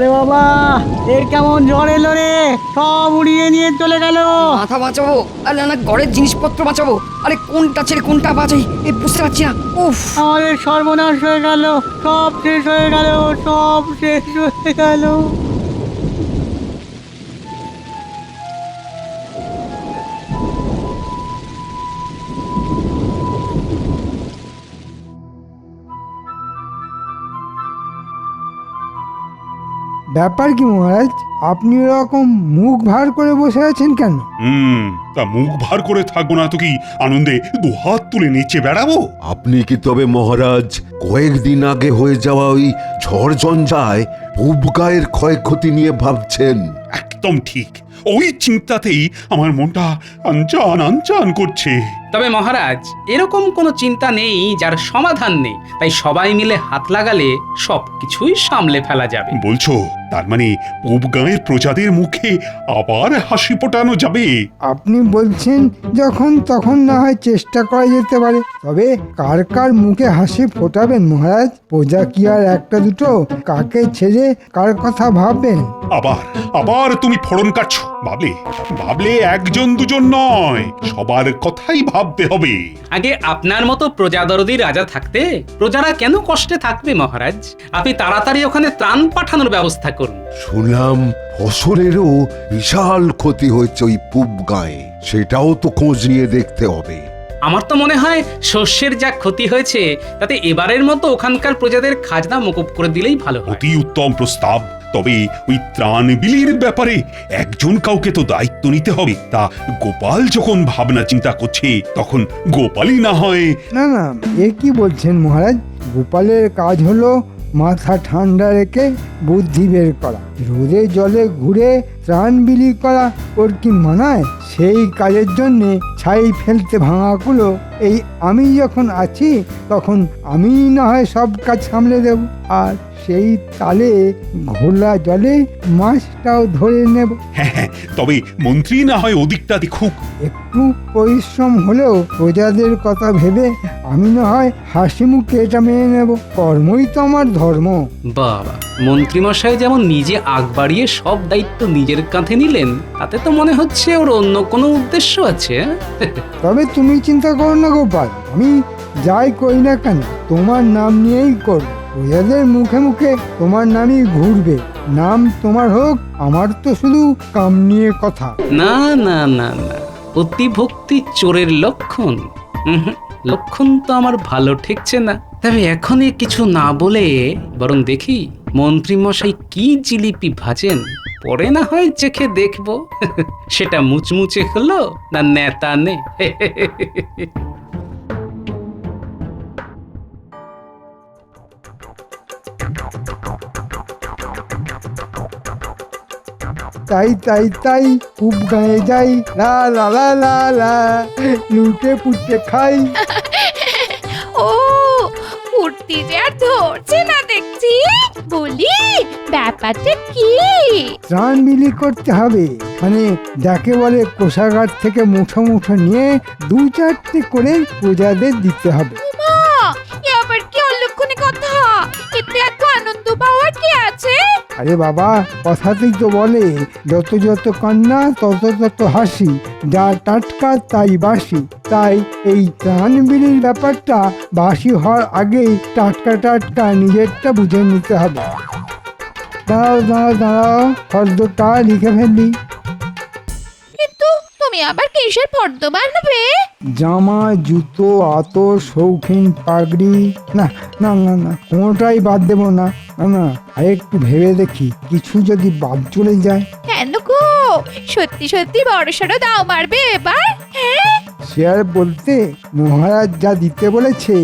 ওরে বাবা, এর কেমন ঝড় এলো রে, সব উড়িয়ে নিয়ে চলে গেল। মাথা বাঁচাবো আরে না ঘরের জিনিসপত্র বাঁচাবো, আরে কোনটা ছেড়ে কোনটা বাঁচাই এই বুঝতে পারছি না। উফ আমাদের সর্বনাশ হয়ে গেল, সব শেষ হয়ে গেল, সব শেষ হয়ে গেল। ব্যাপার কি মহারাজ, আপনি এরকম মুখ ভার করে বসে আছেন কেন? তা মুখ ভার করে থাকবো না তো কি আনন্দে দুহাত তুলে নেচে বেড়াবো? আপনি কি তবে মহারাজ কয়েকদিন আগে হয়ে যাওয়া ওই ঝড় ঝঞ্ঝায় পূব গায়ের ক্ষয়ক্ষতি নিয়ে ভাবছেন? একদম ঠিক, ওই চিন্তাতেই আমার মনটা আনচান আনচান করছে। তবে মহারাজ, এরকম কোনো চিন্তা নেই যার সমাধান নেই, তাই সবাই মিলে হাত লাগালে সবকিছুই সামলে ফেলা যাবে। বলছো তার মানে পূব গাঁয়ের প্রজাদের মুখে আবার হাসি ফোটানো যাবে? আপনি বলছেন যখন তখন না হয় চেষ্টা করা যেতে পারে, তবে কার কার মুখে হাসি ফোটাবেন মহারাজ? প্রজা কি আর একটা দুটো? কাকে ছেড়ে কার কথা ভাববেন? আবার আবার তুমি ফড়ন কাটছো। ভাবলে ভাবলে একজন দুজন নয়, সবার কথাই ভাবতে হবে। আগে আপনার মতো প্রজাদরদি রাজা থাকতে প্রজারা কেন কষ্টে থাকবে মহারাজ? আপনি তাড়াতাড়ি ওখানে ত্রাণ পাঠানোর ব্যবস্থা করুন। শুনলাম ফসলেরও বিশাল ক্ষতি হয়েছে ওই পূব গায়ে, সেটাও তো খোঁজ নিয়ে দেখতে হবে। আমার তো মনে হয় শস্যের যা ক্ষতি হয়েছে তাতে এবারের মতো ওখানকার প্রজাদের খাজনা মকুব করে দিলেই ভালো হয়। অতি উত্তম প্রস্তাব। তবে ওই ত্রাণ বিলির ব্যাপারে একজন কাউকে তো দায়িত্ব নিতে হবে। তা গোপাল যখন ভাবনা চিন্তা করছে তখন গোপালই না হয়। না না, এ কি বলছেন মহারাজ? গোপালের কাজ হলো মাথা ঠান্ডা রেখে বুদ্ধি বের করা। রোদে জলে ঘুরে ত্রাণ বিলি করা ওর কি মানায়? সেই কাজের জন্যে ছাই ফেলতে ভাঙাগুলো এই আমি যখন আছি তখন আমি না হয় সব কাজ সামলে দেব, আর সেই তালে ঘোলা জলে মাছটাও ধরে নেব। হ্যাঁ, তবে মন্ত্রী না হয় ওদিকটা দেখুক। একটু পরিশ্রম হলেও প্রজাদের কথা ভেবে আমি না হয় হাসি মুখে এটা মেনে নেব। কর্মই তো আমার ধর্ম। বাবা, মন্ত্রীমশাই যেমন নিজে আগ বাড়িয়ে সব দায়িত্ব নিজের কাঁধে নিলেন, তাতে তো মনে হচ্ছে ওর অন্য কোনো উদ্দেশ্য আছে। তবে তুমি চিন্তা করো না গোপাল, আমি যাই করি না কেন তোমার নাম নিয়েই করব। প্রজাদের মুখে মুখে তোমার নামই ঘুরবে। নাম তোমার হোক, আমার তো শুধু কাম নিয়ে কথা। না না না না, অতিভক্তি চোরের লক্ষণ। লক্ষণ তো আমার ভালো ঠেকছে না। তবে এখনই কিছু না বলে বরং দেখি মন্ত্রীমশাই কি জিলিপি ভাজেন, পরে না হয় চেখে দেখবো সেটা মুচমুচে হলো না নেতা নে। তাই তাই তাই খুব গায়ে যাই, লা লা লা লা লা, লুটে পুটে খাই। ও ফুর্তি যে আর ধরছে না দেখছি। বলি ব্যাপারটা কি? ত্রাণ বিলি করতে হবে, মানে যাকে বলে কোষাগার থেকে মুঠো মুঠো নিয়ে দু চারটে করে প্রজাদের দিতে হবে। মা, এ আবার কি অলক্ষণে কথা? এতে এত আনন্দ পাওয়ার কি আছে? আরে বাবা, কথাতেই তো বলে যত যত কান্না তত তত হাসি, যা টাটকা তাই বাসি। তাই এই ত্রাণ বিলির ব্যাপারটা বাসি হওয়ার আগেই টাটকা টাটকা নিজেরটা বুঝে নিতে হবে। দাঁড়াও দাঁড়াও দাঁড়াও, ফর্দটা লিখে ফেললি। কিন্তু তুমি আবার কিসের ফর্দ বানাবে? জামা, জুতো, আতর, শৌখিন, পাগড়ি। না না না না, কোনোটাই বাদ দেবো না। না না, আর একটু ভেবে দেখি, কিছু যদি বাদ চলে যায়। কেন গো, সত্যি সত্যি বড়সড় দাও মারবে এবার? হ্যাঁ, সে আর বলতে, মহারাজ যা দিতে বলেছে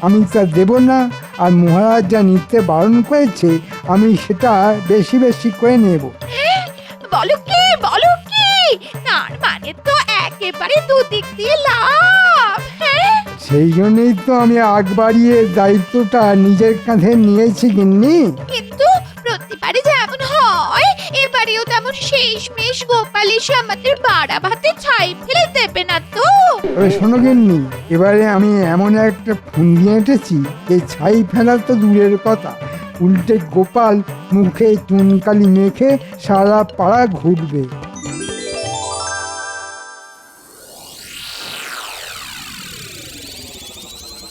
আমি তা দেব না, আর মহারাজ যা নিতে বারণ করেছে আমি সেটা বেশি বেশি করে নেব। বলো কি বলো কি? তার মানে তো একেবারে দুদিক দিয়ে লাভ। হ্যাঁ, সেই জন্যই তো আমি আগ বাড়িয়ে দায়িত্বটা নিজের কাঁধে নিয়েছি গিন্নি। কিন্তু প্রতিবারে যেমন হয় এবারেও তেমন শেষমেশ গোপাল এসে আমাদের বাড়া ভাতে ছাই ফেলে দেবে না তো? তবে শোনো গিন্নি, এবারে আমি এমন একটা ফুন্দি এঁটেছি যে ছাই ফেলা তো দূরের কথা, উল্টে গোপাল মুখে চুনকালি মেখে সারা পাড়া ঘুরবে।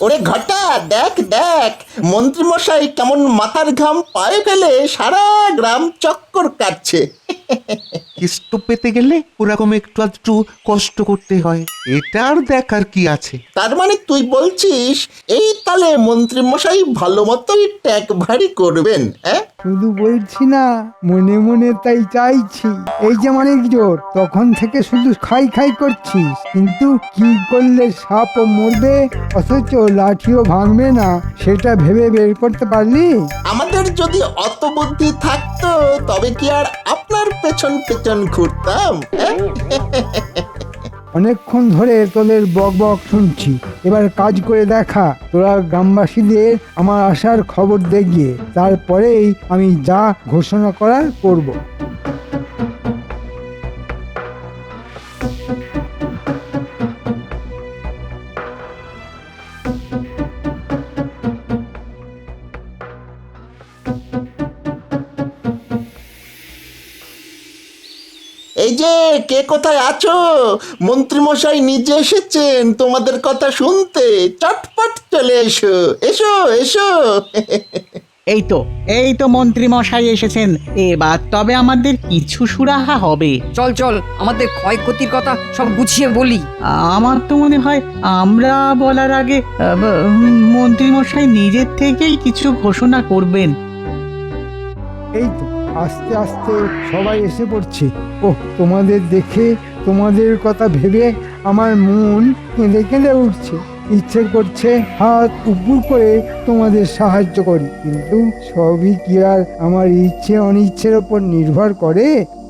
ওরে ঘটা, দেখ দেখ মন্ত্রীমশাই কেমন মাথার ঘাম পায়ে ফেলে সারা গ্রাম চক্কর কাটছে। কেষ্ট পেতে গেলে ওরকম একটু আধটু কষ্ট করতে হয়, এটা আর দেখার কি আছে? তার মানে তুই বলছিস এই তালে মন্ত্রীমশাই ভালো মতোই ট্যাগ ভারী করবেন? হ্যাঁ, শুধু বলছি না, মনে মনে তাই চাইছি। এই যে অনেক জোর, তখন থেকে শুধু খাই খাই করছিস, কিন্তু কি করলে সাপও মরবে অথচ লাঠিও ভাঙবে না সেটা ভেবে বের করতে পারলি? আমাদের যদি অত বুদ্ধি থাকতো তবে কি আর আপনার পেছন পেছন ঘুরতাম? হ্যাঁ? অনেকক্ষণ ধরে তোদের বক বক শুনছি, এবার কাজ করে দেখা। তোরা গ্রামবাসীদের আমার আসার খবর দে গিয়ে, তারপরেই আমি যা ঘোষণা করার করব। এই যে কে কোথায় আছো? মন্ত্রীমশাই নিজে এসেছেন তোমাদের কথা শুনতে। চটপট চলে এসো, এসো এসো। এই তো মন্ত্রী মশাই এসেছেন, এবার তবে আমাদের কিছু সুরাহা হবে। চল চল, আমাদের ক্ষয়ক্ষতির কথা সব গুছিয়ে বলি। আমার তো মনে হয় আমরা বলার আগে মন্ত্রী মশাই নিজের থেকেই কিছু ঘোষণা করবেন। এই তো আস্তে আস্তে সবাই এসে পড়ছে। ওহ, তোমাদের দেখে, তোমাদের কথা ভেবে আমার মন কেঁদে কেঁদে উঠছে। ইচ্ছে করছে হাত উপর করে তোমাদের সাহায্য করি, কিন্তু সবই কি আর আমার ইচ্ছে অনিচ্ছের ওপর নির্ভর করে?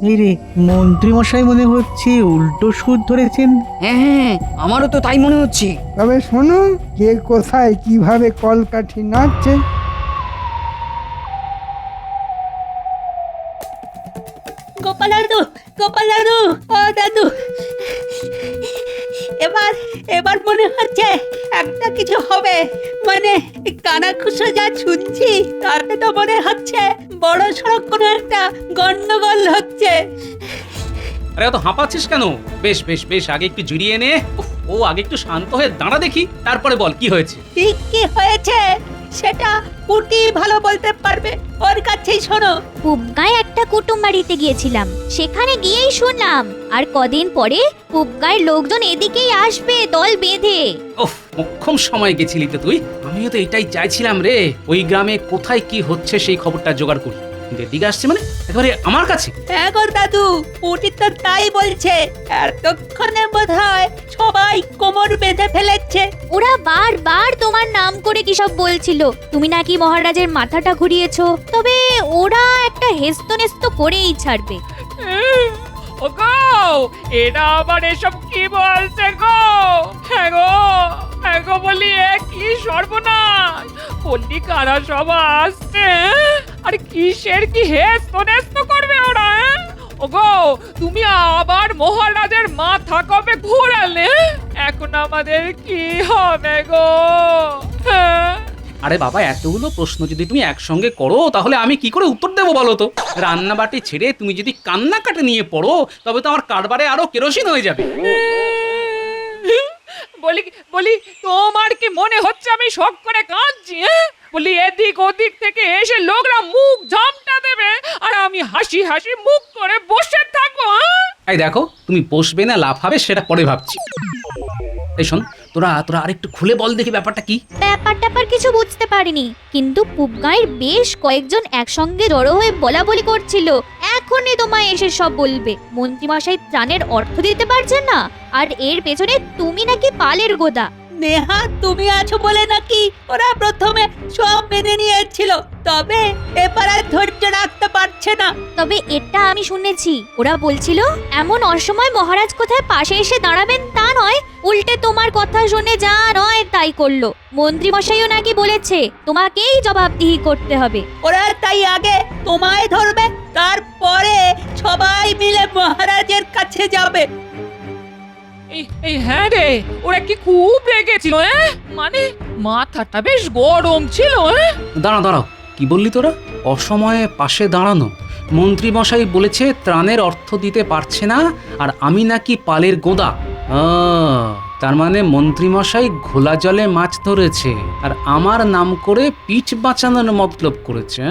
এই রে, মন্ত্রী মশাই মনে হচ্ছে উল্টো সুর ধরেছেন। হ্যাঁ হ্যাঁ, আমারও তো তাই মনে হচ্ছে। তবে শোনো, কে কোথায় কিভাবে কলকাঠি নাচছে। গোপাল দাদু, গোপাল দাদু, ও দাদু, এবার মনে হচ্ছে একটা কিছু হবে। মানে কানা খুশো যা শুনছি তাতে তো মনে হচ্ছে বড় সড়ক কোনো একটা গন্ডগোল হচ্ছে। আরে অত হাঁপাচ্ছিস কেন? বেশ বেশ বেশ, আগে একটু জুড়িয়ে নে। ও আগে একটু শান্ত হয়ে দাঁড়া দেখি, তারপরে বল কি হয়েছে। ঠিক কি হয়েছে সেটা পুটি ভালো বলতে পারবে, ওর কাছেই শোনো। পুবগাঁয় একটা কুটুম বাড়িতে গিয়েছিলাম, সেখানে গিয়েই শুনলাম আর কদিন পরে পুবগাঁয়ের লোকজন এদিকেই আসবে দল বেঁধে। ওহ, মোক্ষম সময় গেছিলি তো তুই। আমিও তো এটাই চাইছিলাম রে, ওই গ্রামে কোথায় কি হচ্ছে সেই খবরটা জোগাড় করি। কিন্তু এদিকে আসছে মানে একেবারে আমার কাছে। হ্যাঁ গো দাদু, পুটি তো তাই বলছে। এতক্ষণে বোধহয় সবাই কোমর বেঁধে ফেলেছে। ওরা বারবার তোমার নাম করে কি সব বলছিল, তুমি নাকি মহারাজের মাথাটা ঘুরিয়েছো। তবে ওরা একটা হেস্তনেস্ত করেই ছাড়বে। ওগো, এরা আবার এসব কি বলছে গো? হ্যাঁ গো বলি, এ কি সর্বনাশ! বললি কারা সব আসছে? আর কিসের কি হেস্তনেস্ত করবে ওরা? ওগো, তুমি আবার মহারাজের মাথা কবে ঘোরালে? এখন আমাদের কি হবে গো? হ্যাঁ? আরে বাবা, এতগুলো প্রশ্ন যদি তুমি একসঙ্গে করো তাহলে আমি কি করে উত্তর দেবো বলো তো? রান্নাবাটি ছেড়ে তুমি যদি কান্নাকাটি নিয়ে পড়ো তবে তো আমার কারবারে আরো কেরোসিন হয়ে যাবে। বলি তোমার কি মনে হচ্ছে আমি শখ করে কাঁদছি? বলি এদিক ওদিক থেকে এসে লোকরা মুখ ঝামটা দেবে আর আমি হাসি হাসি মুখ করে বসে থাকবো? এই দেখো, তুমি বসবে না লাফাবে সেটা পরে ভাবছি। এই শোন, তোরা আরেকটু খুলে বল দেখি ব্যাপারটা কি। ব্যাপার কিছু বুঝতে পারিনি, কিন্তু পুবগাঁয়ের বেশ কয়েকজন একসঙ্গে জড়ো হয়ে বলা বলি করছিল এখনই তোমায় এসে সব বলবে। মন্ত্রীমশাই ত্রাণের অর্থ দিতে পারছেন না, আর এর পেছনে তুমি নাকি পালের গোদা। নেহা, তুমি আছো বলে নাকি ওরা প্রথমে সব মেনে নিয়েছিল, তবে এবার আর ধৈর্য রাখতে পারছে না। তবে এটা আমি শুনেছি, ওরা বলছিল এমন অসময় মহারাজ কোথায় পাশে এসে দাঁড়াবেন তা নয়, উল্টে তোমার কথা শুনে যা নয় তাই করলো। মন্ত্রীমশাইও নাকি বলেছে তোমাকেই জবাবদিহি করতে হবে। ওরা তাই আগে তোমায় ধরবে, তারপরে সবাই মিলে মহারাজের কাছে যাবে। এই হ্যাঁ রে, ওরা কি খুব রেগেছিল? মানে মাথাটা বেশ গরম ছিল। দাঁড়াও, কি বললি তোরা? অসময়ে পাশে দাঁড়ানো? মন্ত্রী মশাই বলেছে ত্রাণের অর্থ দিতে পারছে না, আর আমি নাকি পালের গোদা। তার মানে মন্ত্রী মশাই ঘোলা জলে মাছ ধরেছে আর আমার নাম করে পিঠ বাঁচানোর মতলব করেছে।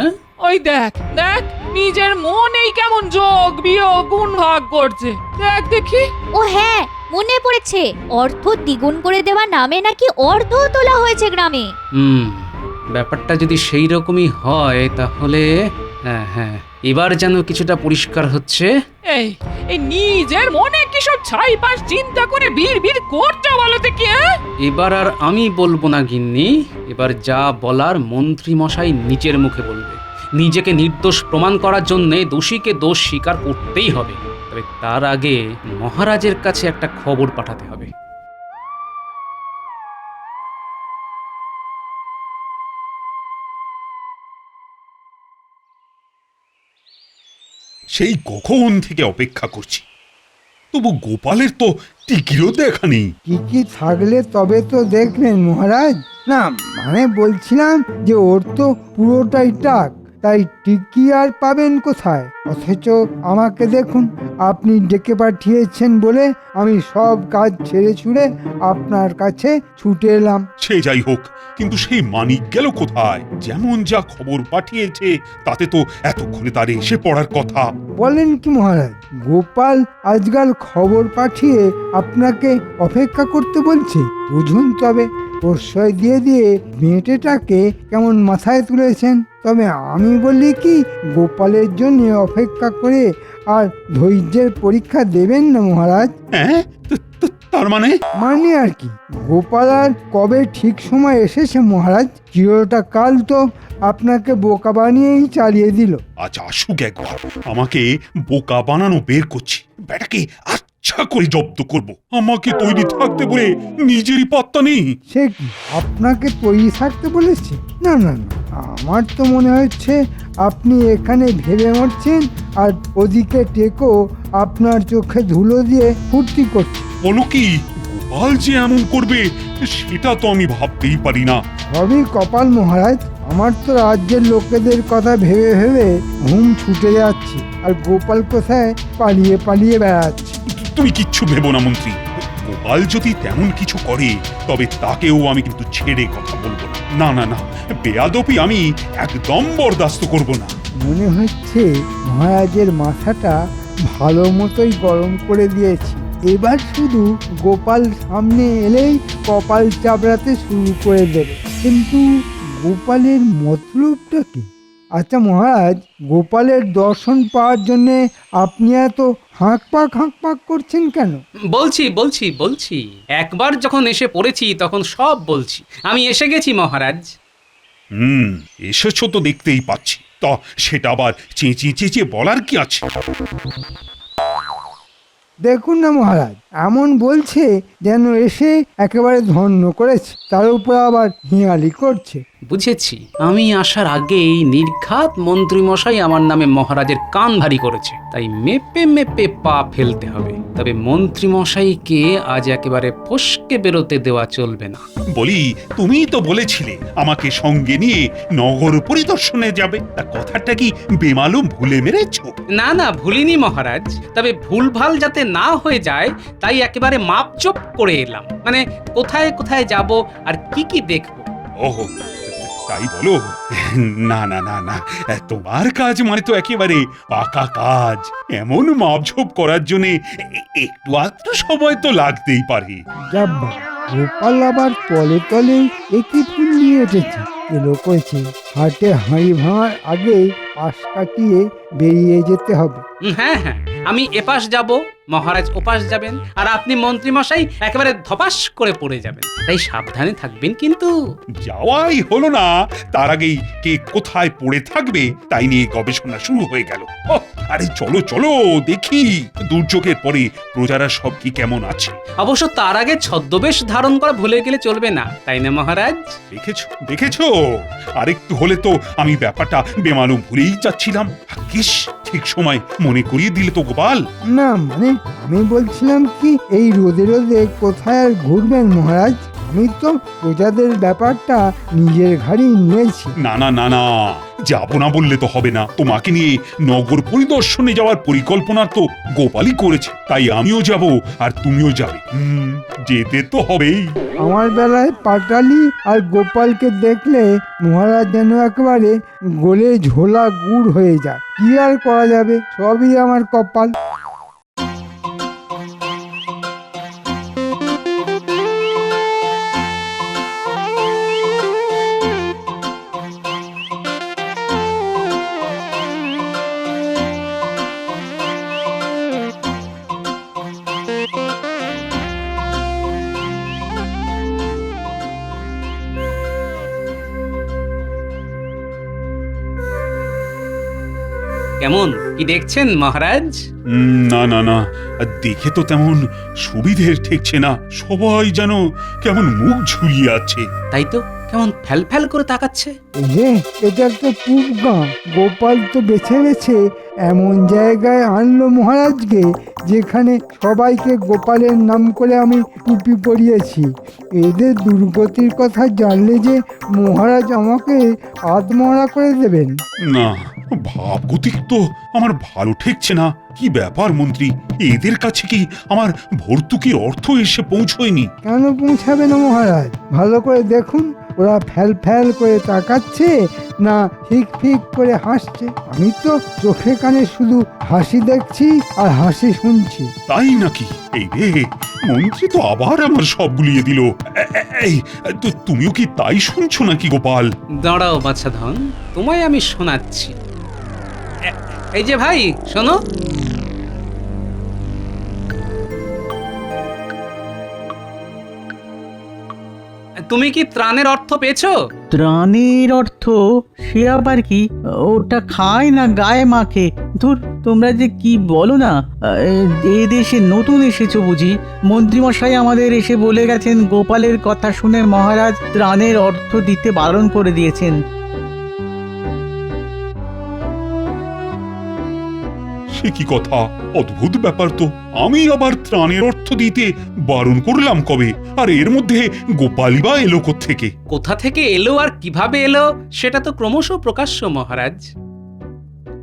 ওই দেখ দেখ, নিজের মনেই কেমন যোগ বিয়োগ গুণ ভাগ করছে। দেখ দেখি। ও হ্যাঁ, মনে পড়েছে, অর্থ দ্বিগুণ করে দেওয়া নামে নাকি অর্ধ তোলা হয়েছে গ্রামে। ব্যাপারটা যদি সেই রকমই হয় তাহলে হ্যাঁ হ্যাঁ, এবার যেন কিছুটা পরিষ্কার হচ্ছে। এই এই নিজের মনে কি সব ছাইপাশ চিন্তা করে ভিড় করছো বলো দেখি? এবার আর আমি বলবো না গিন্নি, এবার যা বলার মন্ত্রী মশাই নিজের মুখে বলবে। নিজেকে নির্দোষ প্রমাণ করার জন্য দোষীকে দোষ স্বীকার করতেই হবে। তবে তার আগে মহারাজের কাছে একটা খবর পাঠাতে হবে। সেই কখন থেকে অপেক্ষা করছি, তবু গোপালের তো টিকিরও দেখা নেই। টিকি থাকলে তবে তো দেখবেন মহারাজ। না মানে বলছিলাম যে ওর তো পুরোটাই টাক, তাই টিকি আর পাবেন কোথায়? অথচ আমাকে দেখুন, আপনি ডেকে পাঠিয়েছেন বলে আমি সব কাজ ছেড়ে ছুড়ে আপনার কাছে ছুটে এলাম। সে যাই হোক, কিন্তু সেই মানিক গেল কোথায়? যেমন যা খবর পাঠিয়েছে তাতে তো এতক্ষণে তার এসে পড়ার কথা। বলেন কি মহারাজ, গোপাল আজকাল খবর পাঠিয়ে আপনাকে অপেক্ষা করতে বলছে? বুঝুন তবে, প্রশ্রয় দিয়ে দিয়ে মেয়েটাকে কেমন মাথায় তুলেছেন। তবে আমি বলি কি, গোপালের জন্য অপেক্ষা করে আর ধৈর্যের পরীক্ষা দেবেন না মহারাজ। হ্যাঁ, তার মানে আর কি, গোপাল আর কবে ঠিক সময় এসেছে মহারাজ। চিরটা কাল তো আপনাকে বোকা বানিয়েই চালিয়ে দিল। আচ্ছা আসুক একবার, আমাকে বোকা বানানো বের করছি। বেটাকে আচ্ছা করে জব্দ করব। আমাকে তৈরি থাকতে বলে নিজেরই পাত্তা নেই। সে কি আপনাকে তৈরি থাকতে বলেছে? না না না, আমার তো মনে হচ্ছে আপনি এখানে ভেবে মরছেন আর ওদিকে টেকো আপনার চোখে ধুলো দিয়ে ফুর্তি করছে। বলো কি, গোপাল যে এমন করবে সেটা তো আমি ভাবতেই পারি না। সবই কপাল মহারাজ। আমার তো রাজ্যের লোকেদের কথা ভেবে ভেবে ঘুম ছুটে যাচ্ছে, আর গোপাল কোথায় পালিয়ে পালিয়ে বেড়াচ্ছে। তুমি কিচ্ছু ভেবো না মন্ত্রী, গোপাল যদি তেমন কিছু করে তবে তাকেও আমি কিন্তু ছেড়ে কথা বলবো না। না না না, বেয়াদবি আমি একদম বরদাস্ত করব না। মনে হচ্ছে মহারাজের মাথাটা ভালো মতোই গরম করে দিয়েছি। এবার শুধু গোপাল সামনে এলেই কপাল চাপড়াতে শুরু করে দেবে। কিন্তু গোপালের মতলবটা কি? আচ্ছা মহারাজ, গোপালের দর্শন পাওয়ার জন্যে আপনি এত হাঁক পাক করছেন কেন? বলছি বলছি বলছি, একবার যখন এসে পড়েছি তখন সব বলছি। আমি এসে গেছি মহারাজ। এসেছো তো দেখতেই পাচ্ছি, তা সেটা আবার চেঁচিয়ে চেঁচিয়ে বলার কি আছে? দেখুন না মহারাজ, এমন বলছে যেন এসে একেবারে ধন্য করেছে, তার উপর আবার হিয়ালি করছে। বুঝেছি, আমি আসার আগেই নির্ঘাত মন্ত্রী মশাই আমার নামে মহারাজের কান ভারী করেছে, তাই মেপে মেপে পা ফেলতে হবে। তবে মন্ত্রী মশাইকে আজ একেবারে ফসকে বেরোতে দেওয়া চলবে না। বলি, তুমিই তো বলেছিলে আমাকে সঙ্গে নিয়ে নগর পরিদর্শনে যাবে, তা কথাটা কি বেমালুম ভুলে মেরেছো? না না, ভুলিনি মহারাজ। তবে ভুলভাল যাতে না হয়ে যায় তাই একেবারে মাপচোপ করে এলাম। মানে কোথায় কোথায় যাব আর কি কি দেখবো। ওহো, তাই বলো? না না না না, তোমার কাজ মানে তো একেবারে পাকা কাজ। এমন মাপঝোপ করার জন্য একটু আধটু সময় তো লাগতেই পারে। যাব্বা, গোপাল আবার তলে তলে একই ফুল নিয়ে এসেছে। এলো কইছে হাটে হাঁড়ি ভাঙার আগে পাশ কাটিয়ে বেরিয়ে যেতে হবে। হ্যাঁ হ্যাঁ, আমি এপাশ যাব, মহারাজ ওপাশ যাবেন, আর আপনি মন্ত্রী মশাই একেবারে ধপাস করে পড়ে যাবেন। তাই সাবধানে থাকবেন কিন্তু। যাওয়াই হলো না, তার আগেই কে কোথায় পড়ে থাকবে তাই নিয়ে গবেষণা শুরু হয়ে গেল। আরে চলো চলো দেখি, দুর্যোগের পরে প্রজারা সব কি কেমন আছে। অবশ্য তার আগে ছদ্মবেশ ধারণ করা ভুলে গেলে চলবে না, তাই না মহারাজ? দেখেছো দেখেছো, আরেকটু হলে তো আমি ব্যাপারটা বেমালুম ভুলেই যাচ্ছিলাম। ভাগ্যিস ঠিক সময় মনে করিয়ে দিলে তো গোপাল। না মানে আমি বলছিলাম কি, এই রোদে রোদে কোথায় আর ঘুরবেন মহারাজ? আমি তো প্রজাদের ব্যাপারটা নিজের ঘাড়েই নিয়েছি। না না না না, যাবো না বললে তো হবে না। তোমাকে নিয়ে নগর পরিদর্শনে যাওয়ার পরিকল্পনা তো গোপালই করেছে, তাই আমিও যাব আর তুমিও যাবে। যেতে তো হবেই। আমার বেলায় পাটালি আর গোপালকে দেখলে মহারাজ যেন একেবারে গোলে ঝোলা গুড় হয়ে যায়। কি আর করা যাবে, সবই আমার কপাল। কেমন কি দেখছেন মহারাজ? না না না, দেখে তো তেমন সুবিধের ঠেকছে না। সবাই যেন কেমন মুখ ঝুলিয়ে আছে। তাই তো, কেমন ফ্যাল ফ্যাল করে তাকাচ্ছে। এই যে এটা একটা পূব গাঁ, গোপাল তো বেছে বেছে এমন জায়গায় আনলো মহারাজকে যেখানে সবাইকে গোপালের নাম করে আমি টুপি পরিয়েছি। এদের দুর্গতির কথা জানলে যে মহারাজ আমাকে আত্মহরা করে দেবেন। না, ভাবগতিক তো আমার ভালো ঠেকছে না। কি ব্যাপার মন্ত্রী, এদের কাছে কি আমার ভর্তুকির অর্থ এসে পৌঁছয়নি? কেন পৌঁছাবে না মহারাজ? ভালো করে দেখুন, ওরা ফ্যাল ফ্যাল করে তাকাচ্ছে না ফিক ফিক করে হাসছে। আমি তো চোখে কানে শুধু হাসি দেখছি আর হাসি শুনছি। তাই নাকি? এই রে, মন্ত্রী তো আবার আমার সব গুলিয়ে দিল। এই তুমিও কি তাই শুনছো নাকি গোপাল? দাঁড়াও বাছাধন, তোমায় আমি শোনাচ্ছি। এই যে ভাই শোনো, তুমি কি ত্রাণের অর্থ পেয়েছো? ত্রাণের অর্থ? সে আবার কি? ওটা খায় না গায়ে মাখে। ধুর, তোমরা যে কি বলো না। এ দেশে নতুন এসেছো বুঝি? মন্ত্রীমশাই আমাদের এসে বলে গেছেন গোপালের কথা শুনে মহারাজ ত্রাণের অর্থ দিতে বারণ করে দিয়েছেন। সে কি কথা, অদ্ভুত ব্যাপার তো। আমি আবার ত্রাণের অর্থ দিতে বারণ করলাম কবে? আর এর মধ্যে গোপালই বা এলো কোত্থেকে? কোথা থেকে এলো আর কিভাবে এলো সেটা তো ক্রমশ প্রকাশ্য মহারাজ।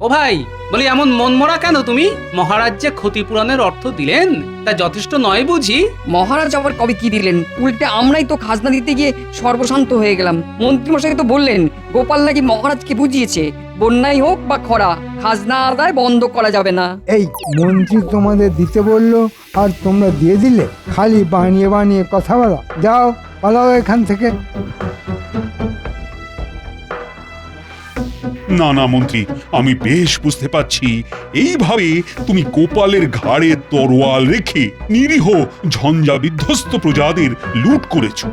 ও ভাই, বলি এমন মনমরা কেন তুমি? মহারাজ যে ক্ষতিপূরণের অর্থ দিলেন তা যথেষ্ট নয় বুঝি? মহারাজ আবার কবে কি দিলেন? উল্টে আমরাই তো খাজনা দিতে গিয়ে সর্বশান্ত হয়ে গেলাম। মন্ত্রীমশাই তো বললেন গোপাল নাকি মহারাজকে বুঝিয়েছে বন্যাই হোক বা খরা, খাজনা আদায় বন্ধ করা যাবে না। এই মন্ত্রী তোমাদের দিতে বললো আর তোমরা দিয়ে দিলে? খালি বানিয়ে বানিয়ে কথা বলা। যাও, পালাও এখান থেকে। না না মন্ত্রী, আমি বেশ বুঝতে পারছি এইভাবে তুমি গোপালের ঘাড়ে তরোয়াল রেখে নিরীহ ঝঞ্ঝা বিধ্বস্ত প্রজাদের লুট করেছো।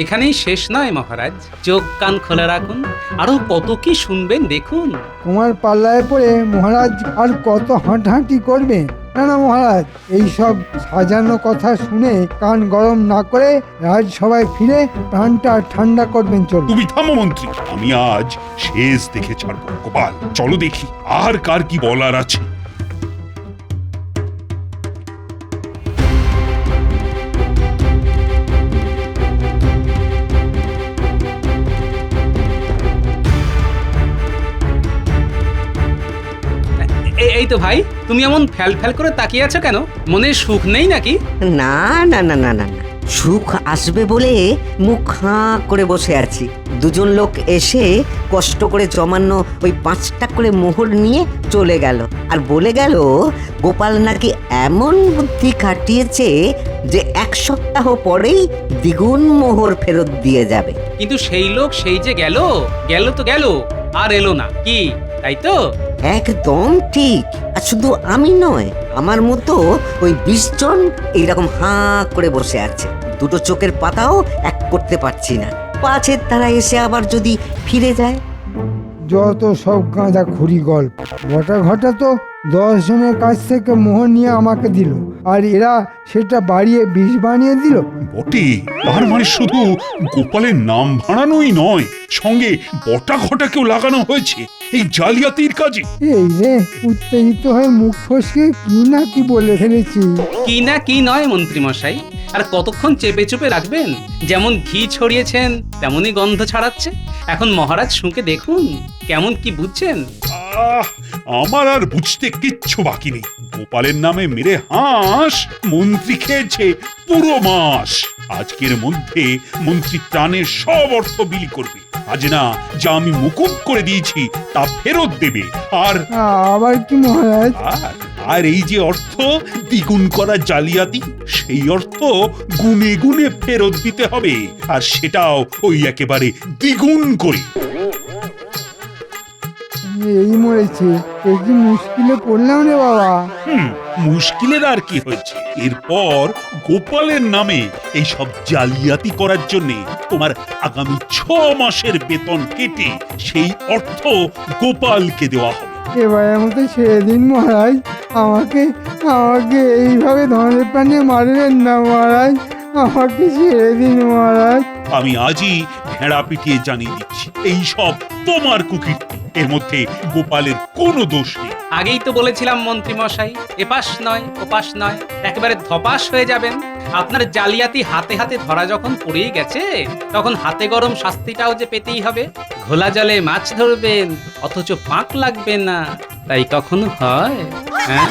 এখানেই শেষ নয় মহারাজ, চোখ কান খোলা রাখুন, আরো কত কি শুনবেন দেখুন। তোমার পাল্লায় পড়ে মহারাজ আর কত হাঁটাহাঁটি করবে? না না মহারাজ, এই সব সাজানো কথা শুনে কান গরম না করে রাজসভায় ফিরে প্রাণটা ঠান্ডা করবেন। চলো। তুমি থামো মন্ত্রী, আমি আজ শেষ দেখে ছাড়বো। গোপাল, চলো দেখি আর কার কি বলার আছে। এই তো ভাই, তুমি এমন ফ্যাল ফ্যাল করে তাকিয়ে আছো কেন? মনে সুখ নেই নাকি? না না না না না না, সুখ আসবে বলে মুখ হাঁ করে বসে আছি। দুজন লোক এসে কষ্ট করে জমানো ওই 5টা করে মোহর নিয়ে চলে গেল, আর বলে গেল গোপাল নাকি এমন বুদ্ধি খাটিয়েছে যে 1 সপ্তাহ পরেই দ্বিগুণ মোহর ফেরত দিয়ে যাবে। কিন্তু সেই লোক সেই যে গেল, গেল তো গেল, আর এলো না কি, তাই তো? একদম ঠিক। আর শুধু আমি নয়, আমার মতো ওই 20 জন এইরকম হাঁ করে বসে আছে। দুটো চোখের পাতাও এক করতে পারছি না, পাছের তারা এসে আবার যদি ফিরে যায়। যত সব গাঁদা খুরি গল্প। বটা ঘটা তো 10 জনের কাছ থেকে মোহর নিয়ে আমাকে দিল, আর এরা সেটা বাড়িয়ে 20 বানিয়ে দিল। বটে, তার মানে শুধু গোপালের নাম ভাড়ানোই নয়, সঙ্গে বটা ঘটাকেও লাগানো হয়েছে এই জালিয়াতির কাজে। এই রে, উত্তেজিত হয়ে মুখ ফসকে কি না কি বলে ফেলেছি। কি না কি নয় মন্ত্রী মশাই, আর কতক্ষণ চেপে চুপে রাখবেন? যেমন ঘি ছড়িয়েছেন তেমনই গন্ধ ছড়াচ্ছে। এখন মহারাজ শুঁকে দেখুন কেমন কি বুঝছেন। আমার আর বুঝতে কিচ্ছু বাকি নেই। গোপালের নামে মেরে হাঁস মন্ত্রী খেয়েছে পুরো মাস। আজকের মধ্যে মন্ত্রী ত্রাণের সব অর্থ বিলি করবে। আজ না যা আমি মুকুব করে দিয়েছি তা ফেরত দেবে। আর আবার কি মহারাজ? আর এই যে অর্থ দ্বিগুণ করা জালিয়াতি, সেই অর্থ গুনে গুনে ফেরত দিতে হবে, আর সেটাও ওই একেবারে দ্বিগুণ করে। এই মরেছে, এই কি মুশকিলে পড়লাম রে বাবা। মুশকিলের আর কি হয়েছে? এরপর গোপালের নামে এই সব জালিয়াতি করার জন্য তোমার আগামী 6 মাসের বেতন কেটে সেই অর্থ গোপালকে দেওয়া হবে। এবারের মতো ছেড়ে দিন মহারাজ, আমাকে আমাকে এইভাবে ধনের প্রাণে মারবেন না মহারাজ, আমাকে ছেড়ে দিন মহারাজ। আমি আজই ভেড়া পিটিয়ে জানিয়ে দিচ্ছি, এই সব তোমার কুকীর্তি। এর মধ্যে গোপালের কোনো দোষ নেই। আগেই তো বলেছিলাম মন্ত্রী মশাই, এপাশ নয় ওপাশ নয়, একেবারে ধপাস হয়ে যাবেন। আপনার জালিয়াতি হাতে হাতে ধরা যখন পড়েই গেছে, তখন হাতে গরম শাস্তিটাও যে পেতেই হবে। ঘোলা জলে মাছ ধরবেন অথচ পাক লাগবে না, তাই কখনো হয়? হ্যাঁ।